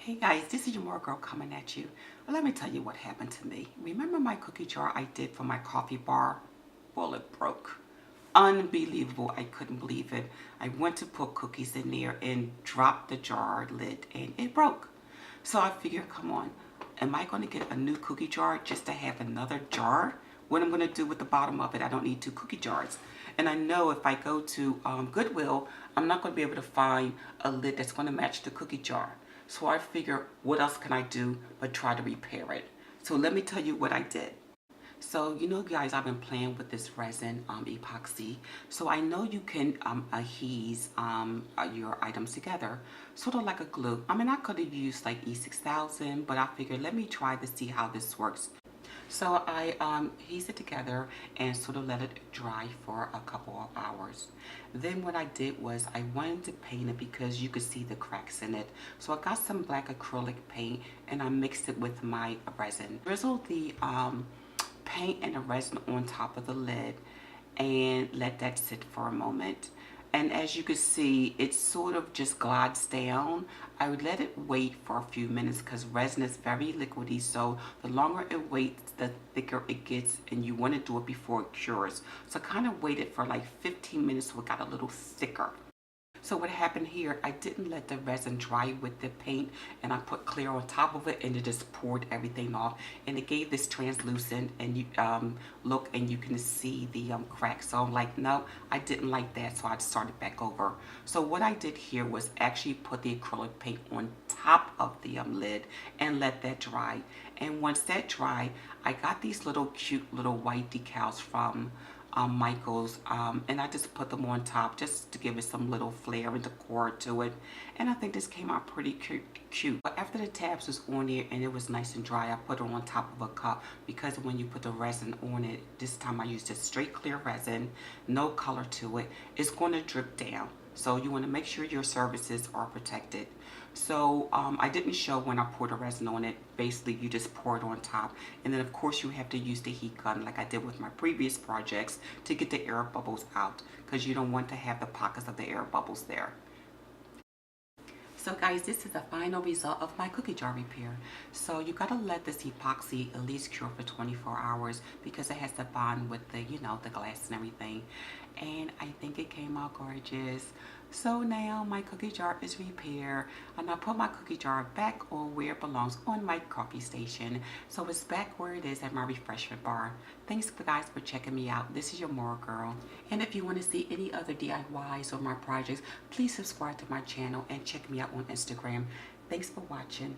Hey guys, this is your more girl coming at you. Well, let me tell you what happened to me. Remember my cookie jar I did for my coffee bar? Well, it broke. Unbelievable. I couldn't believe it. I went to put cookies in there and dropped the jar lid and it broke. So I figured, come on, am I going to get a new cookie jar just to have another jar? What I'm going to do with the bottom of it, I don't need two cookie jars. And I know if I go to Goodwill, I'm not going to be able to find a lid that's going to match the cookie jar. So I figure, what else can I do but try to repair it? So let me tell you what I did. So, you know, guys, I've been playing with this resin epoxy. So I know you can adhese your items together, sort of like a glue. I mean, I could have used like E6000, but I figured let me try to see how this works. So I pieced it together and sort of let it dry for a couple of hours. Then what I did was I wanted to paint it because you could see the cracks in it. So I got some black acrylic paint and I mixed it with my resin. Drizzled the paint and the resin on top of the lid and let that sit for a moment. And as you can see, it sort of just glides down. I would let it wait for a few minutes because resin is very liquidy, so the longer it waits, the thicker it gets, and you want to do it before it cures. So I kind of waited for like 15 minutes so it got a little thicker. So what happened here, I didn't let the resin dry with the paint and I put clear on top of it and it just poured everything off and it gave this translucent and you look and you can see the cracks. So I'm like, no, I didn't like that, so I started back over. So what I did here was actually put the acrylic paint on top of the lid and let that dry. And once that dried, I got these little cute little white decals from Michael's, and I just put them on top just to give it some little flair and decor to it, and I think this came out pretty cute. But after the tabs was on there and it was nice and dry, I put it on top of a cup because when you put the resin on it, this time I used just straight clear resin, no color to it, it's going to drip down. So you want to make sure your surfaces are protected. So I didn't show when I poured the resin on it. Basically, you just pour it on top. And then, of course, you have to use the heat gun like I did with my previous projects to get the air bubbles out because you don't want to have the pockets of the air bubbles there. So guys, this is the final result of my cookie jar repair. So you gotta let this epoxy at least cure for 24 hours because it has to bond with the, you know, the glass and everything. And I think it came out gorgeous. So now my cookie jar is repaired and I put my cookie jar back on where it belongs on my coffee station. So it's back where it is at my refreshment bar. Thanks guys for checking me out. This is your Moral Girl. And if you want to see any other DIYs or my projects, please subscribe to my channel and check me out on Instagram. Thanks for watching.